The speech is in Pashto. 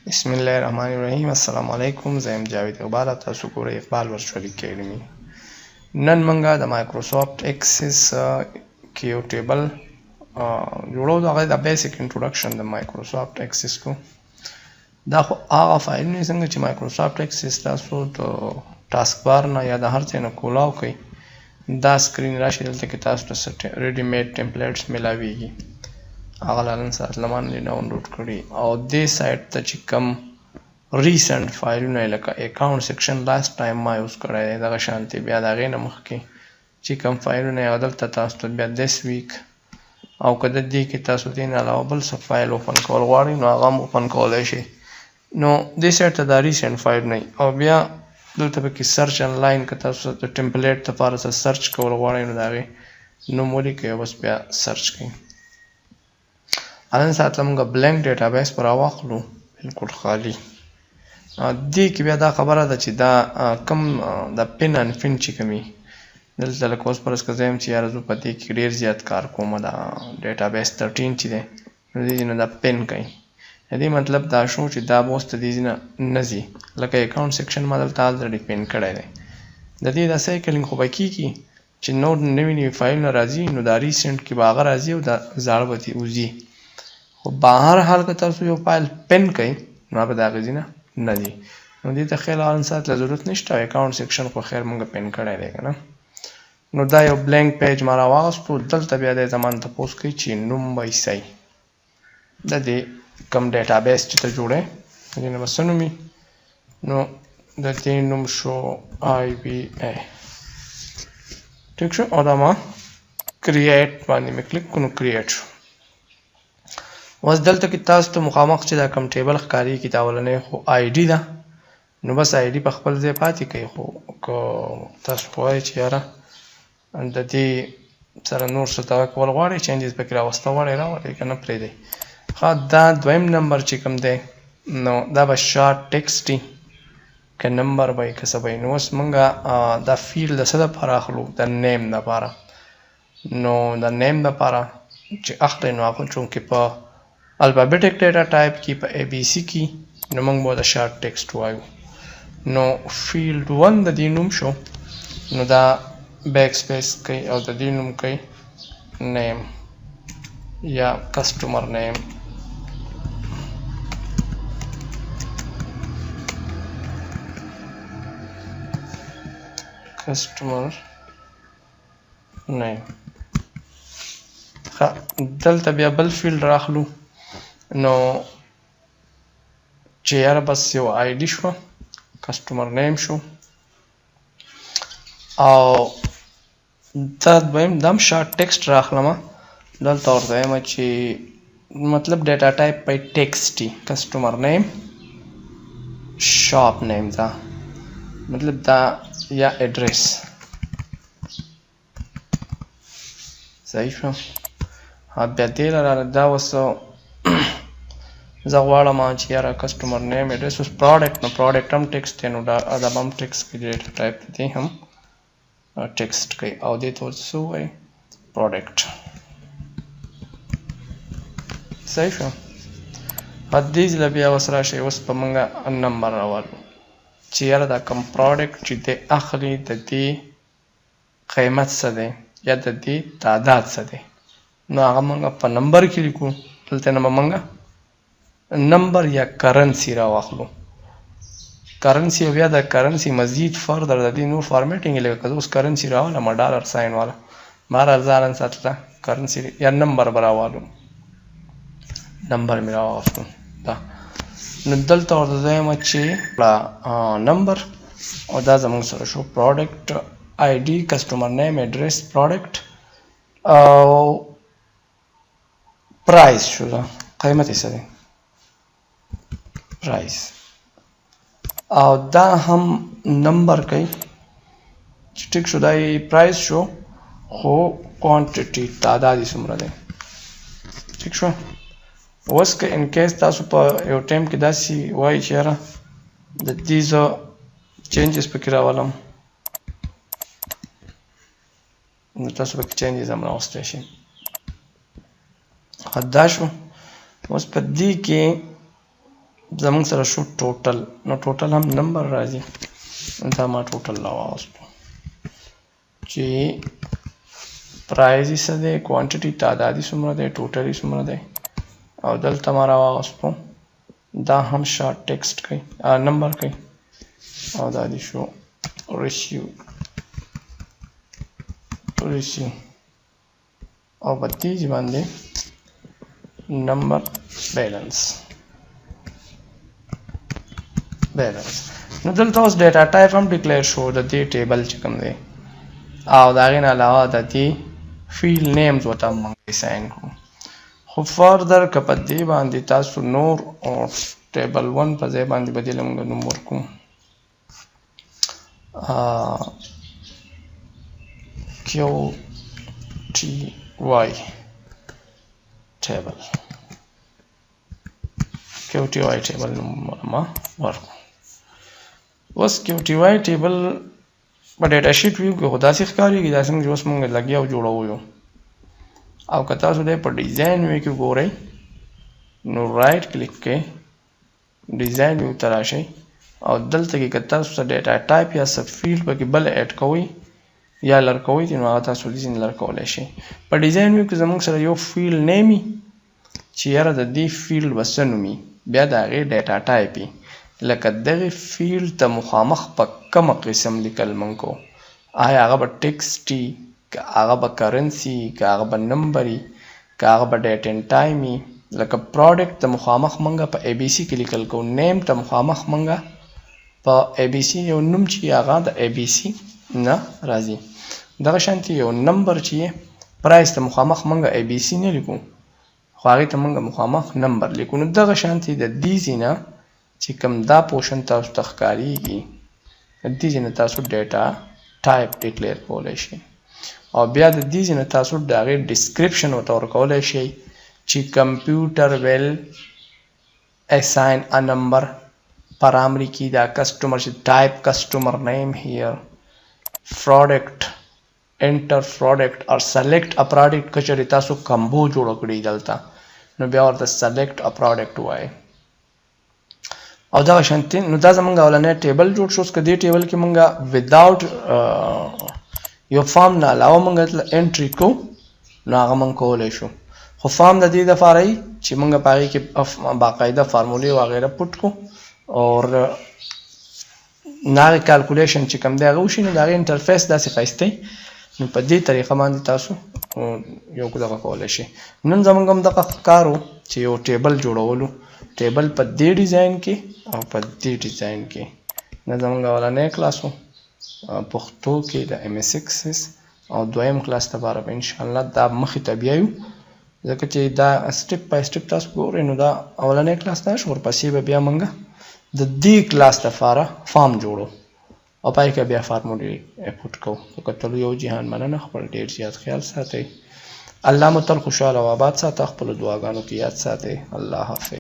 بسم الله الرحمن الرحیم. السلام علیکم. زه یم جاوید اقبال. تاسو ګورئ اقبال ورچوال اکیډمي. نن موږ د مایکروسافټ ایکسس کې یو ټیبل جوړو. هغه د بیسیک انټروډکشن د مایکروسافټ ایکسس کو. دا خو هغه فایلونه څنګه چې مایکروسافټ ایکسس تاسو د ټاسک بار نه یا د هر ځای نه کولاو کوئ، دا سکرین راشي. دلته کې تاسو ته ریډي میډ ټمپلیټس ملاویږي. هغه نن سات لمانې ډاونلوډ کړي او دې سایټ ته چې کوم ریسنټ فایلونه لکه اکاونټ سیکشن لاست ټایم ما یوز کړی دی، دغه شانتي بیا د هغې نه مخکې چې کوم فایلونه یې دلته تاسو ته بیا دس ویک او که د دې کې تاسو دې نه علاوه بل څه فایل اوپن کول غواړئ نو هغه هم اوپن کولی شئ. نو دې سایټ ته دا ریسنټ فایلونه او بیا دلته پکې سرچ انلاین که تاسو د ټمپلیټ دپاره څه سرچ کول غواړئ نو د هغې نوم ولیکئ او بس بیا سرچ کوئ. نن ساعت موږ بلینک ډیټابیس پر راواخلو، بالکل خالی. دې کې بیا دا خبره ده چې دا کم د پن ان فن چې کومي دلته لکه اوس فرض که زه یم چې یاره زه په دې کې ډېر زیات کار کوم، دا ډیټابیس 13 چې دی نو دې نه دا پن کوي. د دې مطلب دا شو چې دا به اوس د دې نه نه ځي. لکه اکاونټ سیکشن ما دلته الریډي پن کړی دی. د دې دا سایکلینګ خو به کېږي چې نور نوي نوي فایلونه راځي نو دا ریسنټ کې به هغه راځي او دا زاړه به وځي. خو بهر حال که تاسو یو فایل پن کوئ نو به د هغې ځای نه ځي. نو دې ته خیال هر ساعت له ضرورت نشته. اکاونټ سیکشن خو خیر موږ پن کړی دی که نه. نو دا یو بلینک پیج ما راواغستو. دلته بیا دی زما نه تپوس کوي چې نوم به ایسئ د دې کوم ډیټابیس چې ته جوړی د دې نه به څه نومي. نو د دې نوم شو آی بي ای. ټیک شو. او دا ما کریټ باندې مې کلیک کړو نو کریټ شو. اوس دلته کې تاسو ته مخامخ چې دا کوم ټیبل ښکارېږي دا اولنۍ خو آی ډي ده. نو بس آی ډي په خپل ځای پاتې کوي. خو که تاسو وایئ چې یاره د دې سره نور څه دغه کول غواړئ، چینجز پکې راوسته غواړئ راولئ که نه پرېږدئ. ښه، دا دویم نمبر چې کوم دی نو دا به شارټ ټیکسټ وي که نمبر به یې که څه به یې. نو اوس موږ دا فیلډ د څه دپاره اخلو؟ د نیم دپاره. نو د نیم دپاره چې اخلئ نو هغه چونکې په الفابیټک ډیټا ټایپ کې په ای بي سی کې نو موږ به د شارټ ټیکسټ وایو. نو فیلډ 1 د دې نوم شو. نو دا بیک سپیس کوي او د دې نوم کوي نیم یا کسټمر نیم. کسټمر نیم. دلته بیا بل فیلډ راخلو. نو چې یاره بس یو آی ډي شوه، کسټمر نیم شو، او دا دویم دم شارټ ټیکسټ راخلمه. دلته ورته وایم چې مطلب ډیټا ټایپ په ټیکسټ وي. کسټمر نیم شاپ نیم دا مطلب دا یا ایډریس. صحیح شو. بیا دې لره دا اوس زه غواړم چې یاره کسټمر نیم ایډریس. اوس پروډکټ نو پروډکټ هم ټیکسټ دی نو دا به هم ټیکسټ کوي. ډیټا ټایپ دی هم ټیکسټ کوي او دې ته اوس څه ووایي؟ پروډکټ. صحیح شو. دې ځله بیا اوس راشئ. اوس به موږ نمبر راوالو چې یاره دا کوم پروډکټ چې دی اخلي د دې قیمت څه دی یا د دې تعداد څه دی. نو هغه موږ په نمبر کې لیکو. دلته نه به موږ نمبر یا کرنسي راواخلو. کرنسي او بیا د کرنسي مزید فردر د دې نور فارمیټینګ لکه که زه اوس کرنسي راولم ډالر ساین والا بهرحال زه نن ساته کرنسي یا نمبر به راوالو. نمبر مې راواخلو دا. نو دلته ورته زه یم چې نمبر او دا زموږ سره شو پروډکټ آی ډي کسټمر نیم ایډریس پروډکټ او پرایس شو. دا قیمت یې څه دی؟ پرایس. او دا هم نمبر کوي چې ټیک شو. دا یې پرایس شو خو کوانټیټي تعداد یې څومره دی. ټیک شو. اوس که ان کیس تاسو په یو ټایم کې داسې وایي چې یاره د دې زه چینجز پکې راولم نو تاسو پکې چینجز هم راوستی شئ. دا شو. اوس په دې کې زمونږ سره شو ټوټل. نو ټوټل هم نمبر راځي، دا ما ټوټل راواغستو چې پرایز یې څه دی، کوانټیټي تعدادي څومره دی، ټوټلي څومره دی، او دلته ما راواغستو دا هم شارټ ټیکسټ کوي نمبر کوي، او دا دې شو ریسیو او په دې باندې نمبر بیلنس. نو دلته اوس ډیټا ټایپ هم ډیکلیئر شو د دې ټیبل چې کوم دی، او د هغې نه علاوه د دې فیلډ نیمز ورته هم موږ اساین کړو. خو فردر که په دې باندې تاسو نور ټیبل 1 په ځای باندې به دې له موږ نوم ورکړو QTY ټیبل نوم ما ورکړو. اوس QTY ټیبل په ډیټا شیټ ویو کې خو داسې ښکارېږي داسې موږ اوس موږ لګیا او جوړوو یو. او که تاسو دی په ډیزاین ویو کې ګورئ نو رایټ کلیک کې ډیزاین ویو ته راشئ او دلته کې که تاسو څه ډیټا ټایپ یا څه فیلډ پکې بل اډ کوئ یا لر کوئ نو هغه تاسو ځینې لر کولی شئ. په ډیزاین ویو کې زموږ سره یو فیلډ نیم وي چې یاره د دې فیلډ به څه نومي، بیا د هغې ډیټا ټایپ وي، لکه دغې فیلډ ته مخامخ په کومه قسم لیکل موږ کوو، آیا هغه به ټیکسټ وي، که هغه به کرنسي، که هغه به نمبر وي، که هغه به ډیټ اینډ ټایم وي. لکه پروډکټ ته مخامخ موږ په اے بي سي کې لیکل کوو، نیم ته مخامخ موږ په اے بي سي یو نوم چې هغه د اے بي سي نه راځي. دغه شانتې یو نمبر چې پرایس ته مخامخ موږ اے بي سي نه لیکو خو هغې ته موږ مخامخ نمبر لیکو. نو دغه شانتې د دې ځای نه چې کوم دا پورشن تاسو ته ښکارېږي د دې ځای نه تاسو ډیټا ټایپ ډیکلیئر کولی شئ، او بیا د دې ځای نه تاسو د هغې ډسکرپشن ورته ورکولی شئ چې کمپیوټر ویل assign a number پرامري کې دا کسټمر چې ټایپ کسټمر نیم هیر product enter product or select a product کچرې تاسو کمبو جوړ کړي دلته نو بیا ورته select a product وایي. او دا شانتي نو دا زمونږ اولنی ټیبل جوړ شو. اوس که دې ټیبل کې مونږ وداوټ یو فارم نه علاوه مونږ انټري کو نو هغه مونږ کولی شو، خو فارم د دې دپاره وي چې مونږ په هغې کې باقاعده فارمولې وغیره پټ کو اور هغې کالکولیشن چې کوم دی هغه وشي نو د هغې انټرفیس داسې ښایسته نو په دې طریقه باندې تاسو یو دغه کولی شئ. نن زمونږ هم دغه کار و چې یو ټیبل جوړولو، ټیبل په دې ډیزاین کې او په دې ډیزاین کې. نه زمونږ اولنی کلاس و پښتو کې د ایم ایس ایکسس او دویم کلاس لپاره به انشاءالله دا مخې ته بیایو، ځکه چې دا سټپ بای سټپ تاسو ګورئ نو دا اولنی کلاس دا شو، ورپسې به بیا موږ د دې کلاس لپاره فارم جوړو او پای کې بیا فارمولې پټ کوو. په کتلو یو جهان مننه، خپل ډېر زیات خیال ساتئ. الله مو تل خوشحاله او آباد ساته، خپلو دعاګانو کې یاد ساتئ. الله حافظ.